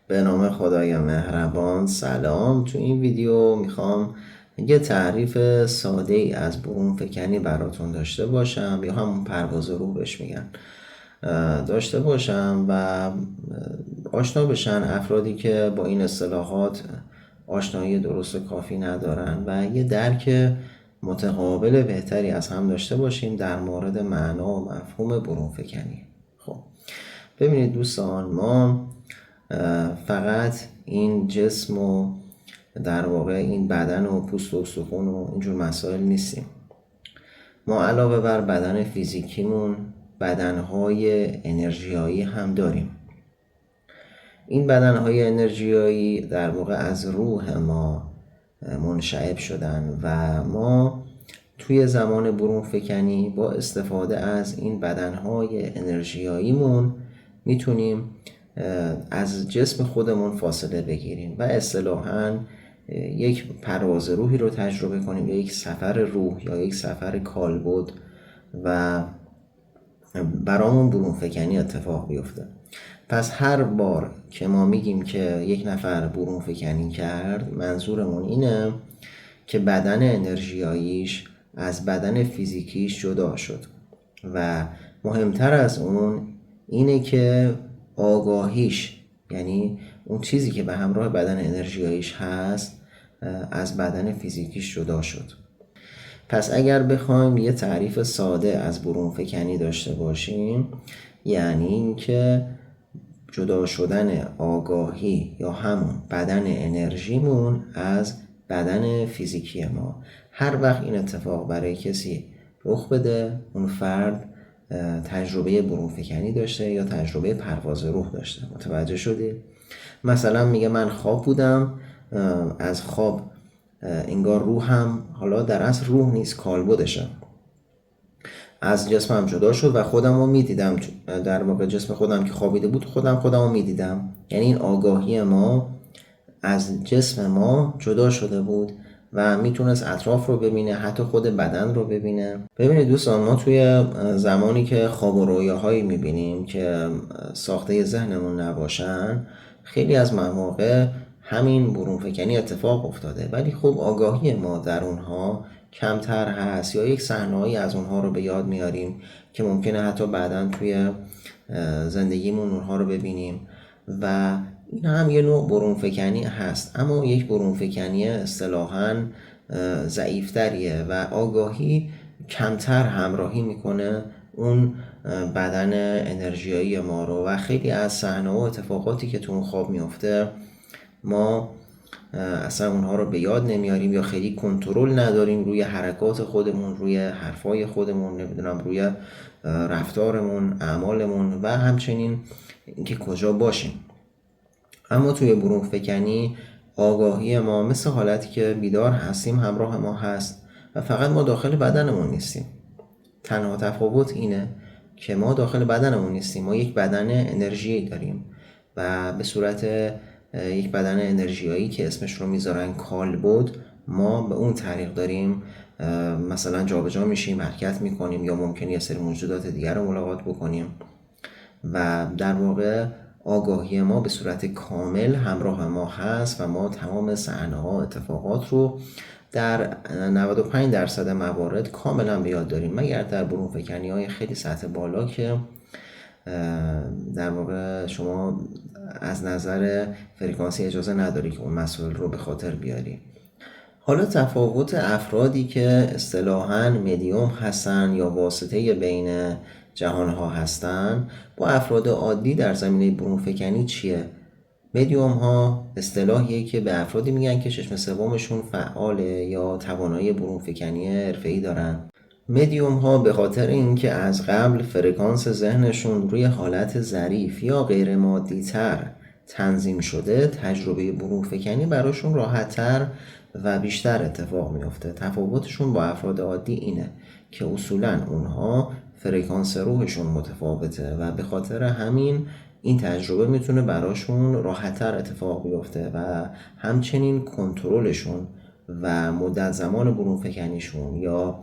به نام خدای مهربان. سلام. تو این ویدیو میخوام یه تعریف ساده ای از برون فکنی براتون داشته باشم، یا همون پرواز روح بهش میگن، داشته باشم و آشنا بشن افرادی که با این اصطلاحات آشنایی درست و کافی ندارن و یه درک متقابل بهتری از هم داشته باشیم در مورد معنا و مفهوم برون فکنی. خب ببینید دوستان، ما فقط این جسم و در واقع این بدن و پوست و استخون و اینجور مسائل نیستیم. ما علاوه بر بدن فیزیکیمون بدنهای انرژیایی هم داریم. این بدنهای انرژیایی در واقع از روح ما منشعب شدن و ما توی زمان برون فکنی با استفاده از این بدنهای انرژیاییمون میتونیم از جسم خودمون فاصله بگیریم و اصطلاحاً یک پرواز روحی رو تجربه کنیم، یا یک سفر روح یا یک سفر کالبد و برامون برون فکنی اتفاق بیفته. پس هر بار که ما میگیم که یک نفر برون فکنی کرد، منظورمون اینه که بدن انرژیاییش از بدن فیزیکیش جدا شد و مهمتر از اون اینه که آگاهیش، یعنی اون چیزی که به همراه بدن انرژیاییش هست، از بدن فیزیکیش جدا شد. پس اگر بخوایم یه تعریف ساده از برون فکنی داشته باشیم، یعنی اینکه جدا شدن آگاهی یا همون بدن انرژیمون از بدن فیزیکی ما. هر وقت این اتفاق برای کسی رخ بده، اون فرد تجربه برون فکنی داشته یا تجربه پرواز روح داشته. متوجه شدید؟ مثلا میگه من خواب بودم، از خواب انگار روحم، حالا در اصل روح نیست، کالبدشه، از جسمم جدا شد و خودم رو میدیدم. در واقع جسم خودم که خوابیده بود خودم رو میدیدم. یعنی این آگاهی ما از جسم ما جدا شده بود و میتونست اطراف رو ببینه، حتی خود بدن رو ببینه. ببینید دوستان، ما توی زمانی که خواب و رویاهایی میبینیم که ساخته ذهنمون نباشن، خیلی از مواقع همین برون فکنی اتفاق افتاده، ولی خب آگاهی ما در اونها کمتر هست، یا یک صحنه‌ای از اونها رو به یاد میاریم که ممکنه حتی بعداً توی زندگیمون اونها رو ببینیم و این هم یه نوع برون فکنی هست، اما یک برون فکنی اصطلاحاً ضعیفتریه و آگاهی کمتر همراهی میکنه اون بدن انرژیایی ما رو و خیلی از صحنه و اتفاقاتی که تو اون خواب میفته ما اصلا اونها رو به یاد نمیاریم، یا خیلی کنترل نداریم روی حرکات خودمون، روی حرفای خودمون، نمیدونم روی رفتارمون، اعمالمون و همچنین اینکه کجا باشیم. اما توی برون فکنی آگاهی ما مثل حالتی که بیدار هستیم همراه ما هست و فقط ما داخل بدنمون نیستیم. تنها تفاوت اینه که ما داخل بدنمون نیستیم، ما یک بدن انرژی داریم و به صورت یک بدن انرژیایی که اسمش رو میذارن کالبد، ما به اون طریق داریم مثلا جابجا میشیم، حرکت میکنیم، یا ممکنه یه سری موجودات دیگر رو ملاقات بکنیم و در واقع آگاهی ما به صورت کامل همراه ما هست و ما تمام صحنه‌ها، اتفاقات رو در 95% موارد کاملا به یاد داریم، مگر در برون فکنی های خیلی سطح بالا که در واقع شما از نظر فرکانسی اجازه نداری که اون مسائل رو به خاطر بیاری. حالا تفاوت افرادی که اصطلاحاً مدیوم هستن یا واسطه بین جهانها هستن با افراد عادی در زمینه برون فکنی چیه؟ مدیوم ها اصطلاحیه که به افرادی میگن که چشم سومشون فعاله یا توانایی برون فکنی حرفه‌ای دارن. مدیوم ها به خاطر اینکه از قبل فرکانس ذهنشون روی حالت ظریف یا غیر مادی تر تنظیم شده، تجربه برون فکنی براشون راحت تر و بیشتر اتفاق میفته. تفاوتشون با افراد عادی اینه که اصولاً اونها فرکانس روحشون متفاوته و به خاطر همین این تجربه میتونه براشون راحت‌تر اتفاق بیفته و همچنین کنترلشون و مدت زمان برون فکنیشون یا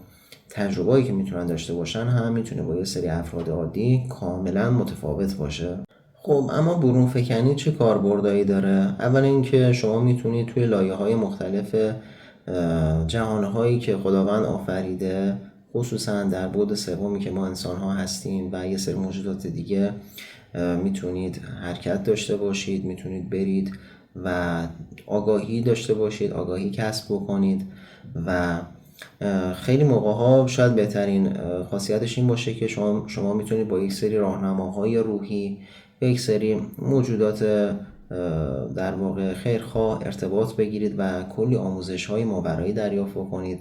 تجربه‌ای که میتونن داشته باشن هم میتونه با یه سری افراد عادی کاملا متفاوت باشه. خب اما برون فکنی چه کاربردهایی داره؟ اول اینکه شما میتونید توی لایه‌های مختلف جهانهایی که خداوند آفریده، خصوصا در بعد سومی که ما انسان‌ها هستیم و یه سری موجودات دیگه، میتونید حرکت داشته باشید، میتونید برید و آگاهی داشته باشید، آگاهی کسب بکنید و خیلی موقع‌ها شاید بهترین خاصیتش این باشه که شما میتونید با یک سری راهنماهای روحی یا یک سری موجودات در واقع خیرخواه ارتباط بگیرید و کلی آموزش‌های ماورایی دریافت کنید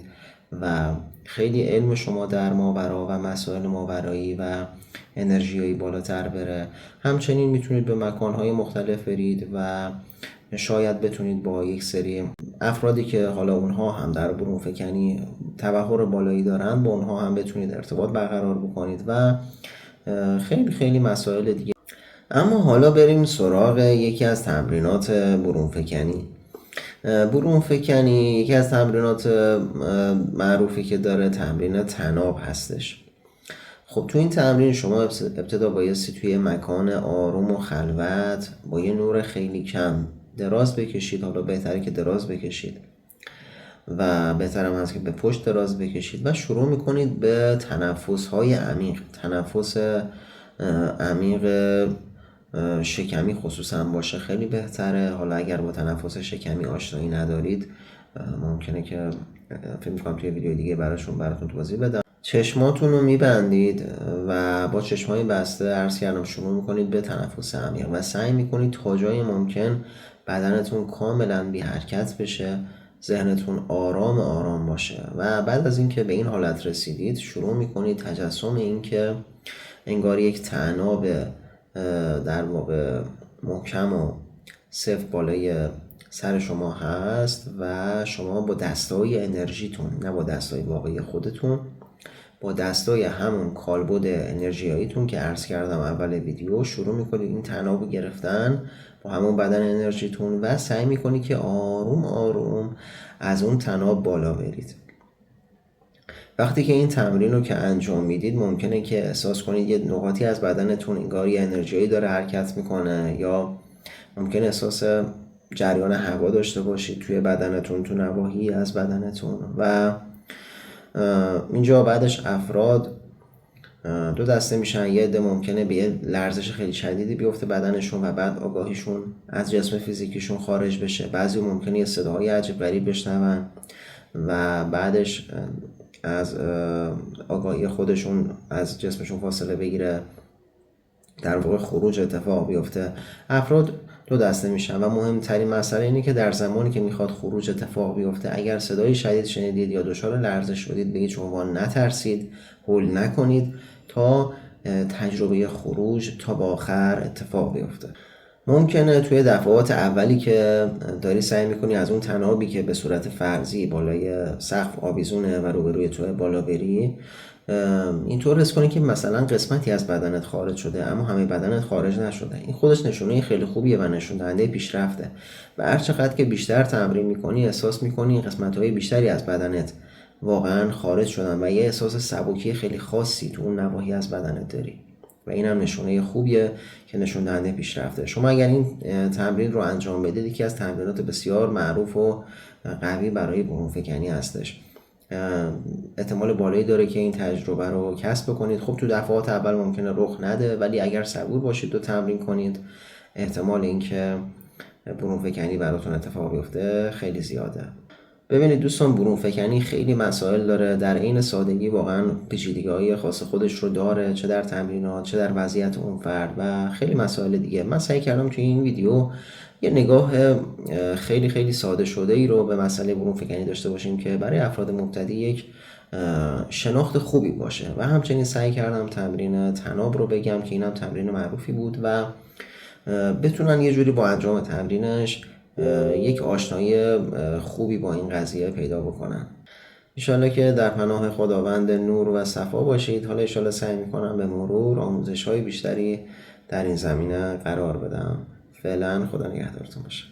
و خیلی علم شما در ماورا و مسائل ماورایی و انرژیایی بالاتر بره. همچنین میتونید به مکانهای مختلف برید و شاید بتونید با یک سری افرادی که حالا اونها هم در برون فکنی تبحر بالایی دارن، با اونها هم بتونید ارتباط برقرار بکنید و خیلی خیلی مسائل دیگه. اما حالا بریم سراغ یکی از تمرینات برون فکنی. برون فکنی یکی از تمرینات معروفی که داره تمرین طناب هستش. خب تو این تمرین شما ابتدا بایستی توی مکان آروم و خلوت با یه نور خیلی کم دراز بکشید. حالا بهتره که دراز بکشید و بهترم هست که به پشت دراز بکشید و شروع میکنید به تنفس های عمیق. تنفس عمیق شکمی خصوصا باشه خیلی بهتره. حالا اگر با تنفس شکمی آشنایی ندارید ممکنه که فکر میکنم توی ویدیو دیگه براتون توضیح بدم. چشماتون رو میبندید و با چشمای بسته عرض کردم شروع میکنید به تنفس عمیق و سعی میکنید تا جای ممکن بدنتون کاملا بی حرکت بشه، ذهنتون آرام آرام باشه و بعد از اینکه به این حالت رسیدید شروع میکنید تجسم این که انگار یک طناب در واقع محکم و صفر بالای سر شما هست و شما با دستای انرژیتون، نه با دستای واقعی خودتون، با دستای همون کالبد انرژیاییتون که عرض کردم اول ویدیو شروع میکنید این طناب گرفتن با همون بدن انرژیتون و سعی میکنید که آروم آروم از اون طناب بالا برید. وقتی که این تمرین رو که انجام میدید ممکنه که احساس کنید یه نقاطی از بدنتون انگار یه انرژیایی داره حرکت میکنه یا ممکنه احساس جریان هوا داشته باشید توی بدنتون، تو نواحی از بدنتون و اینجا بعدش افراد دو دسته میشن. یه عده ممکنه به یه لرزش خیلی شدیدی بیفته بدنشون و بعد آگاهیشون از جسم فیزیکیشون خارج بشه. بعضی ممکنه یه صداهای عجیب غریب بشنون و بعدش از آگاهی خودشون از جسمشون فاصله بگیره، در واقع خروج اتفاق بیفته. افراد دو دسته میشن و مهمترین مسئله اینه که در زمانی که میخواد خروج اتفاق بیفته اگر صدای شدید شنیدید یا دچار لرزش شدید به هیچ عنوان نترسید، هول نکنید تا تجربه خروج تا به آخر اتفاق بیفته. ممکنه توی دفعات اولی که داری سعی میکنی از اون طنابی که به صورت فرضی بالای سقف آویزونه و روبروی توی بالا بری اینطور حس کنی که مثلا قسمتی از بدنت خارج شده اما همه بدنت خارج نشده. این خودش نشونه خیلی خوبیه و نشون دهنده پیشرفته و هر چقدر که بیشتر تمرین میکنی احساس میکنی قسمت‌های بیشتری از بدنت واقعا خارج شدن و یه احساس سبکی خیلی خاصی تو اون نواحی از بدنت داری و این هم نشونه خوبیه که نشون دهنده پیشرفته. شما اگر این تمرین رو انجام بدید یکی از تمرینات بسیار معروف و قوی برای برون فکنی هستش. احتمال بالایی داره که این تجربه رو کسب بکنید. خب تو دفعات اول ممکنه رخ نده ولی اگر صبور باشید و تمرین کنید احتمال اینکه برون فکنی براتون اتفاق بیفته خیلی زیاده. ببینید دوستان برون فکنی خیلی مسائل داره، در عین سادگی واقعا پیچیدگی‌های خاص خودش رو داره، چه در تمرینات چه در وضعیت اون فرد و خیلی مسائل دیگه. من سعی کردم توی این ویدیو یه نگاه خیلی خیلی ساده شده ای رو به مسئله برون فکنی داشته باشیم که برای افراد مبتدی یک شناخت خوبی باشه و همچنین سعی کردم تمرین طناب رو بگم که اینم تمرین معروفی بود و بتونن یه جوری با انجام تمرینش یک آشنایی خوبی با این قضیه پیدا بکنن. انشالله که در پناه خداوند نور و صفا باشید. حالا انشالله سعی میکنم به مرور آموزش های بیشتری در این زمینه قرار بدم. فعلا خدا نگهدارتون باشه.